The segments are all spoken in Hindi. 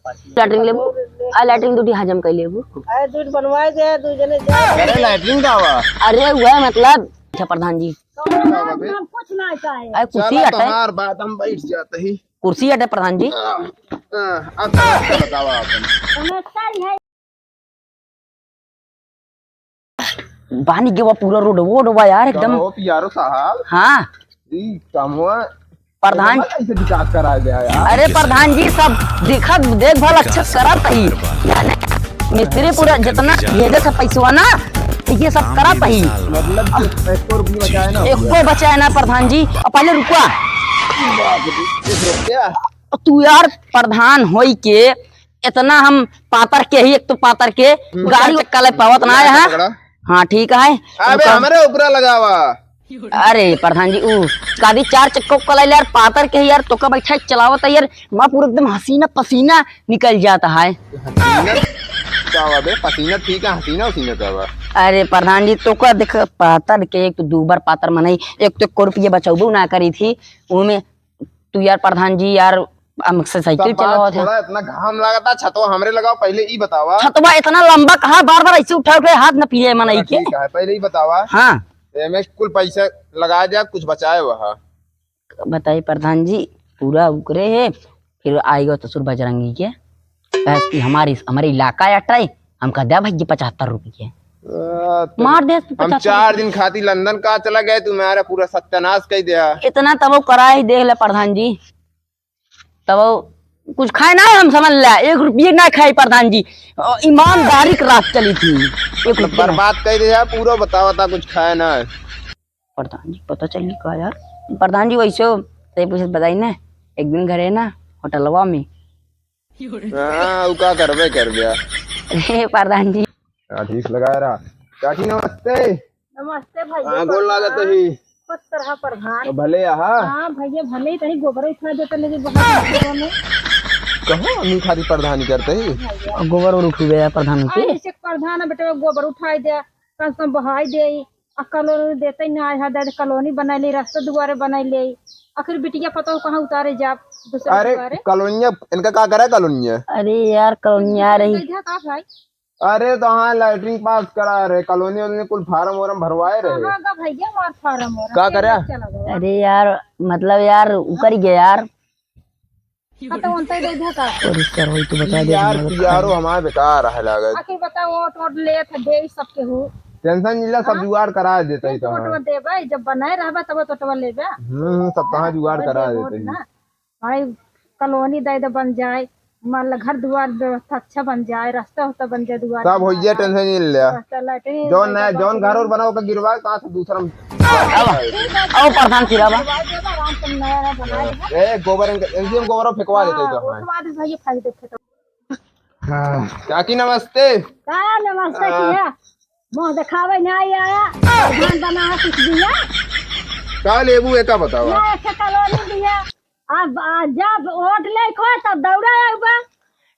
लैटरिन लेबू आ लैटरिन दूटी हजम कर लेबू अरे दूध बनवाए दे दू जने जा। अरे लैटरिन का हुआ अरे वह मतलब अच्छा प्रधान जी हम कुछ ना चाहे। अरे कुर्सी चला हटे तुम्हार बात हम बैठ जाते ही। कुर्सी हटे प्रधान जी अब समस्या बताओ आपने। समस्या है पानी के वो पूरा रोड वो डूबा यार एकदम। कहो पियारो साहब हाँ जी कम हुआ प्रधान ऐसे विकास करा गया यार। अरे प्रधान जी सब देखा देखभाल अच्छा करत ही मिस्त्री पूरा जितना भेजे सब पैसा ना ये सब करत ही मतलब एक और भी बचाए ना एक को बचाए ना प्रधान जी और पहले रुका क्या तू यार प्रधान होई के इतना हम पातर के ही एक तो पातर के गाड़ी चक्का ले पावत ना है। हाँ ठीक है अबे हमारे ऊपर लगा हुआ। अरे प्रधान जी कादी 4 चक्कों का यार पातर के यार तो का बैठा चलावत है यार वहाँ पूरा एकदम हसीना पसीना निकल जाता है। क्या हुआ बे पसीना ठीक है हसीना उसीना क्या हुआ। अरे प्रधान जी तो का देख पातर के एक तो दूबर पातर मनाई एक तो 1 रुपये बचाऊ ना करी थी उनमें तू यार प्रधान जी यार हमसे साइकिल चलाओ था इतना घाम लगा था छतवा हमरे लगाओ पहले ही बतावा। छतवा इतना लंबा कहा बार बार ऐसे उठा के हाथ न पीले मनाई के ठीक है पहले ही बतावा। हाँ में कुल पैसा लगा जा कुछ बचाए वहाँ बताइए प्रधान जी पूरा उकरे है फिर आएगा तो सुर बजरंगी के की हमारे इलाका अटाई हम कह दिया भाई 75 रुपये मार दे हम 4 दिन खाती लंदन का चला गए तुम्हारा पूरा सत्यानाश कर दिया। इतना तब वो करा ही देख ले प्रधान जी तब कुछ खाए ना हम समझ लिया 1 रुपये ना खाई प्रधान जी ईमानदारी की रात चली थी 1 रुपये बर्बाद कर दिया पूरा बतावा था कुछ खाया ना प्रधान जी पता चली का यार प्रधान जी वैसे सही पूछ बताई ना एक दिन घरे ना होटलवा में हाँ क्या करवे कर गया। अरे प्रधान जी ठीक लगा रहा चाची नमस्ते। नमस्ते भैया गोल लागत ही कुछ तरह प्रधान भले यहाँ हाँ भैया भले ही तनी गोबर उठा देते लेकिन बहुत में कहो अम्मी खाली प्रधानी करते ही गोबर और उठ गया प्रधान के ऐसे प्रधान बेटे गोबर उठाई दे कम से कम बहाई दे कलोनी देते ना है कॉलोनी बनाई रास्ता दुआरे बनाई आखिर बिटिया पता हो कहाँ उतारे जा दूसरे अरे कॉलोनिया इनका क्या करा कॉलोनिया। अरे यार कॉलोनिया रही भाई अरे तो हाँ लैटरिन पास करा रहे कॉलोनी वाले कुल फार्म वार्म भरवाए रहे भैया मार फार्म क्या करा। अरे यार मतलब यार उकर गया यार तो बता दे यार यारो हमारे बेकार है लागत। आखिर बताओ वोट ले दे सबके हो टेंशन जिला सब जुगाड़ करा देते ही तो वोट देबे जब बनाए रहबे तब तो लेबे सब कहाँ जुगाड़ करा देते ही भाई कॉलोनी दे बन जाए मान घर द्वार व्यवस्था अच्छा बन जाए रास्ता होता बन जाए द्वार सब हो जाए टेंशन नहीं लिया जौन घर और बनाओ का गिरवा कहाँ से दूसरा आओ प्रधान फिरावा ए गोबर एलजीएम गोबर फेंकवा देते तो चाची नमस्ते। नमस्ते किया मुँह दिखावे नहीं आया प्रधान बना कुछ दिया का लेबू एक बताओ कॉलोनी दिया अब जब वोट ले खो तब दौड़ा आऊगा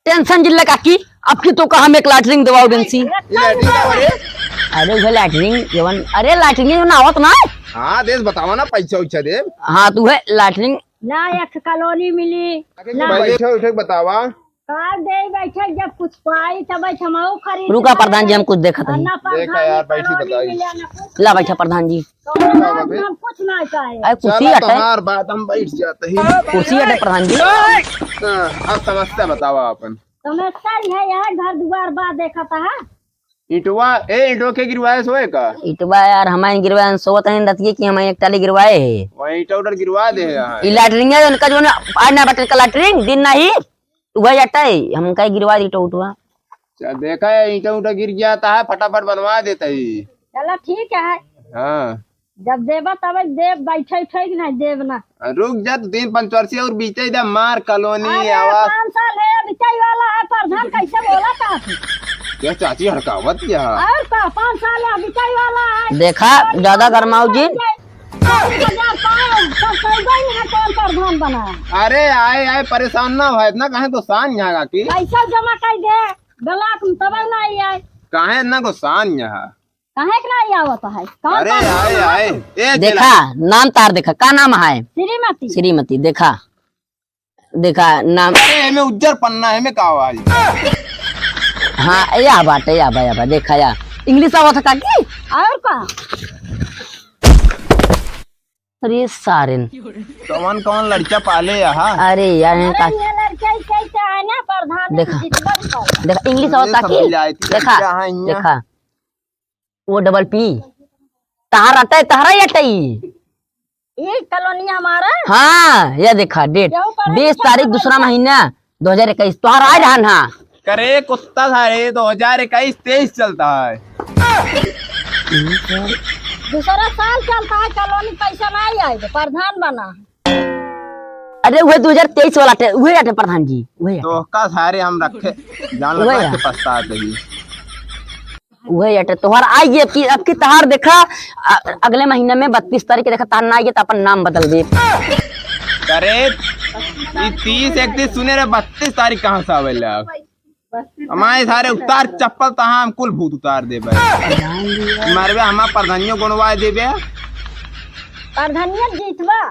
टेंशन जिल्ला काकी आपकी तो कहा एक लैटरिन दवाओ बेंसी अरे उसे लैटरिन जवन अरे लैटरिन ना आवत ना हाँ देश बतावा ना पैसा उछा दे हाँ तू है लैटरिन ना एक कॉलोनी मिली बैठे उठे बतावा कार दे बैठे जब कुछ पाई तब हमऊ खरीद रुका प्रधान जी हम कुछ देखा था देखा यार बैठी बताई ला बैठा प्रधान जी हम कुछ ना चाहे अरे कुर्सी चला हटे तुम्हार बात हम बैठ जाते ही। कुर्सी हटे प्रधान जी अब समस्या बतावा अपन समस्या है यार घर द्वार बात देखा था इटवा इटो के गिरवाए सोए का इटवा यार हमारे गिरवाए सोवत नहीं दतिए कि हमारे एक टाली गिरवाए है वही इटा उटर गिरवा दे यहाँ ई लैटरिन है उनका जो ना आज ना बटल का लैटरिन दिन नहीं वही अट्टा है हम कहीं गिरवा दी तो उठवा देखा है ईटा उटा गिर जाता है फटाफट बनवा देता ही। चलो ठीक है हाँ जब देबा तब देव बैठे थे कि नहीं देव ना रुक जा 3-5 वर्ष और बीते इधर मार कॉलोनी अरे आवाज 5 साल है बिचाई वाला है प्रधान कैसे बोला था क्या चाची हड़कावत क्या और का 5 साल है बिचाई वाला है देखा ज्यादा गरमाऊ जी प्रधान बना अरे आए आए परेशान ना हो इतना कहे गुस्सान यहाँ की पैसा जमा कर दे ब्लाक में तब नहीं आए कहे इतना गुस्सान यहाँ कहे के नहीं आवत है अरे आए आए देखा नाम तार देखा का नाम है श्रीमती श्रीमती देखा देखा नाम। अरे हमें उज्जर पन्ना है हमें कावाल। हाँ या बात है, या बा देखा या इंग्लिश आवा था काकी। और का अरे सारिन कौन कौन लड़का पाले यहाँ। अरे यार ये लड़का कैसे है ना प्रधान देखा। जितवा कर। देखा इंग्लिश आवा समझ काकी। आई थी देखा यहाँ यहाँ। देखा वो डबल पी तहार आता है, तहरा ही अटई। ये कॉलोनी हमारा हाँ यह देखा डेट क्यों पढ़े 20 तारीख दूसरा महीना 2021 तोहर आ रहा ना। करे कुत्ता था रे 2021-23 चलता है। दूसरा साल चलता है कॉलोनी पैसा नहीं आए प्रधान बना। अरे वह 2023 वाला वही आटे प्रधान जी वही तो का सारे हम रखे जान वही लगा है। के पछताते ही। वही आटे तोहर आई अब की तहार देखा अगले महीने में 32 तारीख के देखा तार ना आइए तो अपन नाम बदल दे। करे 30-31 सुने रे 32 तारीख कहाँ से आवे लग। हमारे सारे उतार चप्पल तहाँ हम कुल भूत उतार दे मारबे हमार प्रधानियों गुणवा देबे प्रधानियत जीतवा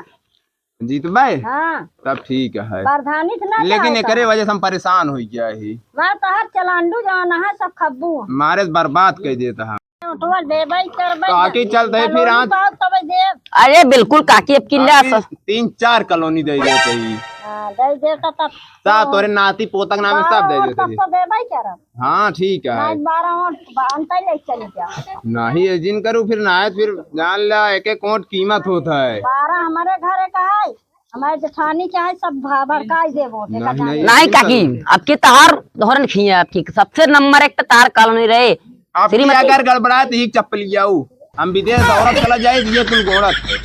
जीतबे हाँ तब ठीक है। प्रधानित ना लेकिन एकरे वजह से हम परेशान हो गया ही। मैं तहर चलांडू जाना है सब खब्बू मारे से बर्बाद कर देता है। उठवा देबै करबै काकी चलते है फिर आज तबै देव। अरे बिल्कुल काकी अब किला 3-4 कॉलोनी दे देते ही। हां दे दे तब सब तोरे नाती पोतक नाम सब दे देते सब ही। तो देबै करब। हाँ ठीक है। आज 12 और अंतर ले चली जा। नहीं जिन करूँ फिर ना फिर जान ला एक एक कोट कीमत होता है। 12 हमारे घरे का है हमारे जेठानी के है सब भड़काई देबो। नहीं काकी अब की तहार धोरन खिया अब ठीक सबसे नंबर 1 पे तार कॉलोनी रहे। आप अगर गड़बड़ा तो एक चप्पल जाऊ हम विदेश औरत चला जाए ये कुल गोड़त है।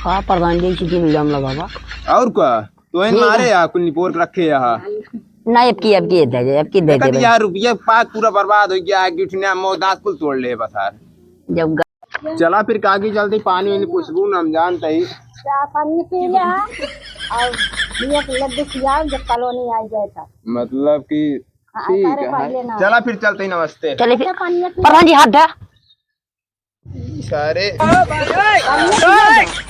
हाँ प्रधान जी की इल्जाम लगावा और क्या तो इन मारे या कुल निपोर रखे यहाँ नहीं अब की दे दे यार रुपया पाक पूरा बर्बाद हो गया है। उठने मोदास कुल तोड़ ले बस यार। जब चला फिर काकी चलती पानी वानी पूछबू ना हम जानते ही। पानी पी ले और एक लड्डू खिलाओ जब कॉलोनी आ जाए तब। मतलब कि ठीक है चला फिर चलते ही। नमस्ते चले फिर प्रधान जी हाथ धा सारे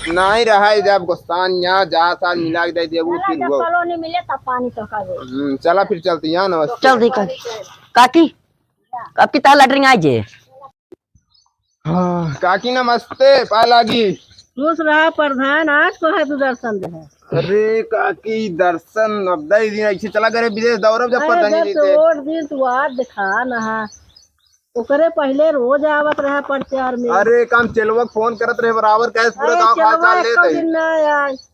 नहीं रहा जब गुस्तान यहाँ जा साल मिला के दे देबू फिर वो कॉलोनी मिले तब पानी तो का दे। चला फिर चलते यहाँ। नमस्ते चल ठीक है काकी अब की तार लैटरिंग आई जे। हाँ, काकी नमस्ते पा लागी। खुश रहा प्रधान आज को है तू दर्शन दे। अरे काकी दर्शन अब 10 दिन ऐसे चला करे विदेश दौरव जब पता नहीं जीते। रोड दिन तू आज दिखा ना ओकरे पहले रोज आवत रहा प्रचार में। अरे काम चलवा फोन करत रहे बराबर कैसे पूरा गांव हाल चाल लेते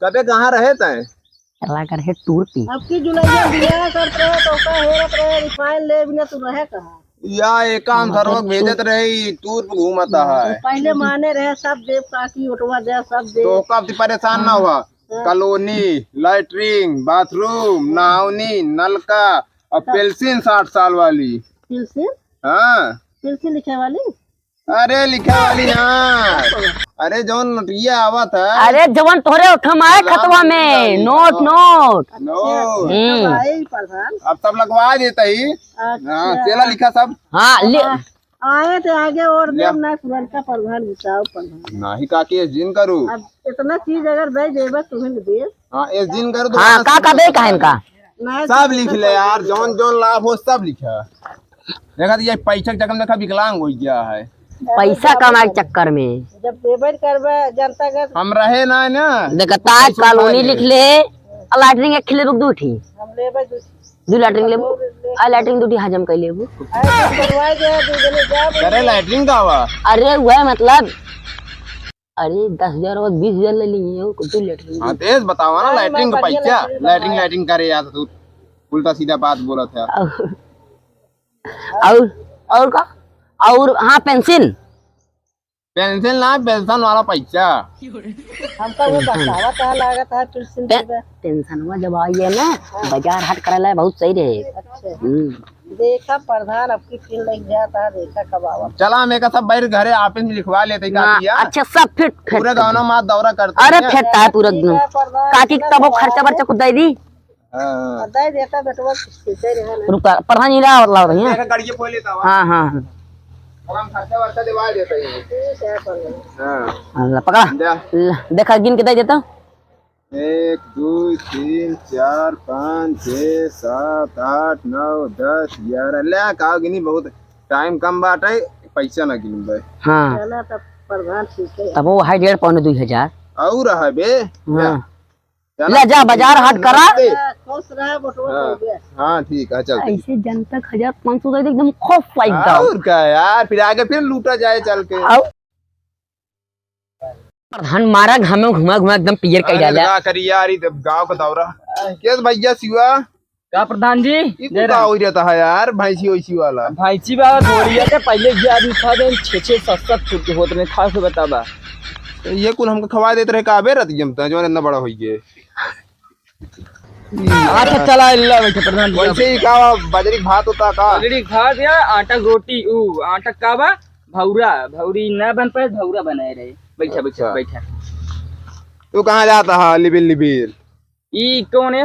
कबे कहाँ रहे तय चला कर है टूर पी अब की जुलैया बियाह करते रहे तो का हेरत रहे रिफाइन ले बिना तू रहे कहाँ या एक काम सरवक भेजत रहे टूर पे घूमता है। पहले माने रहे सब देव काकी उठवा दे सब देव तो कब परेशान ना हुआ। कॉलोनी लैट्रिन बाथरूम नहावनी नलका और पेंशन 60 साल वाली। पेंसिल हाँ पेंसिल लिखे वाली अरे लिखा वाली हाँ। अरे जौन नोटिया आवा था। अरे जवान तोरे उठम आए खतवा में नोट नोट नो प्रधान अब सब लगवा देता ही। हाँ चला लिखा सब। हाँ आए थे आगे और देव ना पुरनका प्रधान बिताओ प्रधान नहीं काकी इस दिन करूँ। अब इतना चीज अगर दे देबा तुम्हें दे। हाँ इस दिन करूँ तो हाँ का दे का इनका सब लिख ले यार जौन जौन लाभ हो सब लिखा। देखा ये पैसा जगह देखा विकलांग हो गया है पैसा कमाए के चक्कर में। जब पेपर करबा जनता का हम रहे ना देखा ताज कॉलोनी लिख ले लैटरिंग एक खिले दू ठी हम लेबे दू लैटरिंग लेबू आ लैटरिंग दू ठी हजम कर लेबू। करवाए दे दू जने जब करे लैटरिन का हुआ। अरे वह मतलब अरे 10,000 और 20,000 ले लिए कुछ लैटरिंग। हाँ तेज बतावा ना लैटरिन का पैसा लैटरिन करे यार तू उल्टा सीधा बात बोला था। और का और हाँ पेंसिल पेंसिल ना पेंशन वाला पैसा। हमका वो बतावा था लागत है पेंसिल देबे टेंशन हुआ जब आई है ना बाजार हाट करा बहुत सही रहे। अच्छा देखा प्रधान अब की फिर लग जाता है देखा कब आवा। चला हम एक सब बैठ घरे ऑफिस में लिखवा लेते काकी यार। अच्छा सब फिट पूरे गाँव में दौरा करते। अरे फेंकता है पूरा दिन काकी तब खर्चा बर्चा खुद दे दी दे देता बेटवा सीधे रहे रुका प्रधान जी ला रही है। गाड़ी फोड़ लेता हुआ हाँ हाँ हम खर्चा वर्चा दिवा देते हैं। ठीक है प्रधान हाँ पकड़ा देखा गिन के दे देता 1 2 3 4 5 6 7 8 9 10 11 ले का गिनी बहुत टाइम कम बाटे पैसा ना गिनी बे। हाँ चला तब प्रधान ठीक है। तब वो है 1.5 पौने 2,000। और है बे। हाँ ले जा बाजार हाट करा। खुश रहे बटुआ हो गया। हाँ ठीक है चल। ऐसे जनता 1,500 दे एकदम खौफ पाई दो। और क्या यार फिर आगे फिर लूटा जाए चल के। प्रधान मारा घामे घुमा घुमा एकदम पियर कर डाला। क्या करी यार ये गांव का दौरा कैसे भैया सिवा का प्रधान जी ये का हो जाता है यार भैंसी वैसी वाला। भाईची बाबा थोड़ी के पहले के आदमी था दिन 6-7 फुट के होते ने खा के बताबा ये कुल हमको खवा देते रहे काबे रहती जमता जो इतना बड़ा होई गए। अच्छा चला अल्लाह बैठे प्रधान जी। वैसे ही का बाजरी भात होता का पगड़ी खा दिया आटा रोटी आटा का बा भौरा भौरी ना बन पाए भौरा बनाए रहे। बैठा बैठा बैठा। तू कहाँ जाता है लिबिल लिबिल? ई कौन है?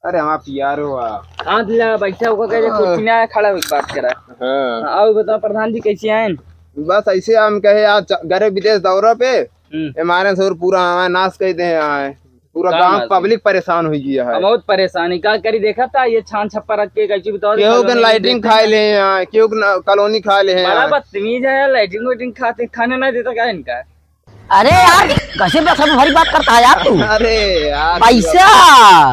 अरे हम यार हुआ हाथ ला बैठा होगा कहे कुर्सी ना खड़ा होकर बात करा। हाँ। आओ बताओ प्रधान जी कैसे आए? बस ऐसे हम कहे आज गए विदेश दौरा पे हमारे से पूरा हमारे नाश कहते हैं यहाँ पूरा गांव पब्लिक परेशान हो गया है। बहुत परेशानी का करी देखा था ये छान छप्पा रख के कैसे बताओ केहू के लाइटिंग खा ले हैं केहू कॉलोनी खा ले बड़ा हैं। बदतमीज है लाइटिंग वाइटिंग खाते खाने नहीं देता क्या इनका? अरे यार कैसे पैसा भरी बात करता है यार तू। अरे यार पैसा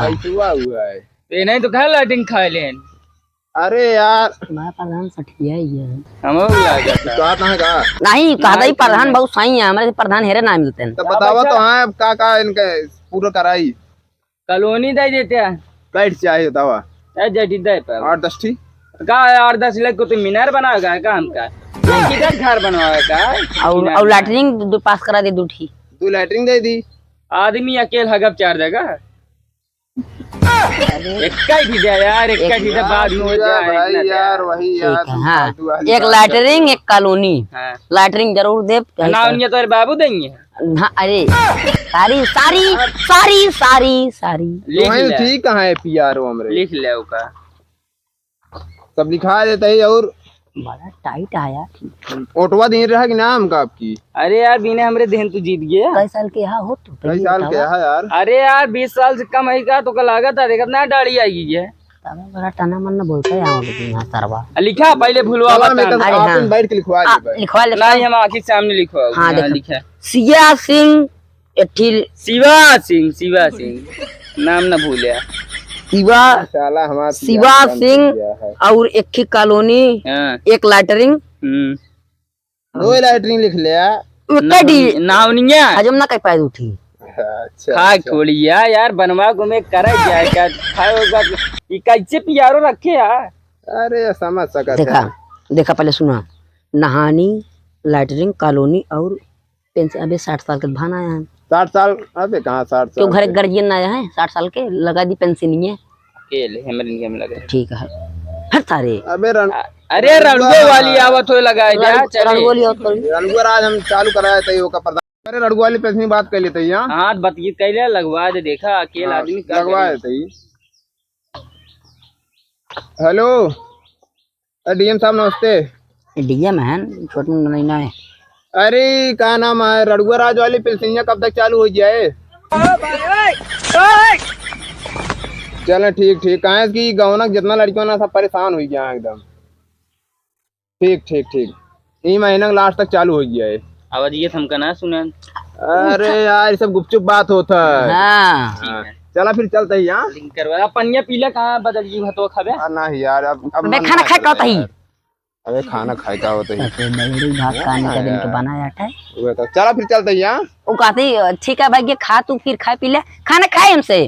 पैसा हुआ है ये नहीं तो कहा लाइटिंग खा लें। अरे यार मैं प्रधान सठिया ही है। हम कहा कहा नहीं कहा ही प्रधान बहुत सही है हमारे प्रधान हेरे ना मिलते हैं। तो बतावा तो हाँ का इनके पूरा कराई कॉलोनी दे देते हैं कैट चाहिए बतावा जटी दे पर 8-10 ठी का 8-10 लाख को तो मीनार बनाएगा है काम का किधर घर बनवाएगा का और लैटरिंग पास करा दे 2 ठी। 2 लैटरिंग दे दी आदमी अकेले हगब 4 जगह एक ही दे यार एक ही दे बाद में हो जाए भाई यार वही यार हाँ एक लैटरिंग एक कॉलोनी। हां लैटरिंग जरूर दे ना उनके तो बाबू देंगे। हाँ अरे सारी सारी सारी सारी सारी लिख ले ठीक कहाँ है पीआरओ हमरे लिख ले का सब लिखा देता है। और बड़ा टाइट आया। ऑटोवा दे रहा कि नाम का आपकी? अरे यार बिना हमरे देहन तू जीत गया। कई साल के यहाँ हो तो कई साल के है यार? अरे यार 20 साल से कम है का तो का लागत है देखत ना दाढ़ी आएगी ये बड़ा टना मन्ना बोलता है यहाँ लेकिन यहाँ सरवा लिखा पहले भूलवा बता आप बैठ के लिखवा दे लिखवा ले। नहीं हम आखिर सामने लिखवा हाँ, यहाँ देखो। लिखा सिया सिंह एठिल शिवा सिंह नाम ना भूले शिवा साला हमारा शिवा सिंह और एक ही कॉलोनी हाँ एक लैटरिंग 2 लैटरिंग लिख लिया। नाम नहीं है हजम ना कह पाए उठी। अच्छा खा छोड़िया यार बनवा घूमे करे जाए क्या खाएगा ये कैसे पियारो रखे यार। अरे समझ सका देखा देखा पहले सुना नहानी लैटरिंग कॉलोनी और पेंशन अभी 60 साल के भान आया है। 60 साल? अबे कहाँ 60 क्यों साल? घर गार्जियन आया है 60 साल के लगा दी पेंशन नहीं है। अकेले हमरे इनके में लगे ठीक है हर सारे अबे अरे रड़ुए वाली आवत हो लगाए जा चले रंगोली और रणगुआ आज हम चालू कराया था वो का प्रधान। अरे रड़ुआ वाली पेंशन बात कर लेते यहाँ हाथ बतगीत कैले लगवा दे देखा अकेले आदमी का लगवा देते। हेलो डीएम साहब नमस्ते। डीएम है छोटू नैना है। अरे क्या नाम है रड़ुआ राज वाली पेंशन कब तक चालू हो जाए? चलो ठीक ठीक कहाँ की गाँव जितना लड़कियों ना सब परेशान हो गया एकदम। ठीक ठीक ठीक ये महीना लास्ट तक चालू हो गया है। आवाज ये हमका ना सुना। अरे यार ये सब गुपचुप बात होता है। हाँ चला फिर चलते ही यहाँ लिंक करवा पनिया पीला कहाँ बदल जी भतो खाबे ना यार अब मैं खाना खाए कहता ही अबे खाना खाए का होता है बड़ी भात खाने का दिन के बनाया था। चला फिर चलते ही यहाँ वो कहते ठीक है भाई खा तू फिर खाए पी ले खाना खाए हमसे।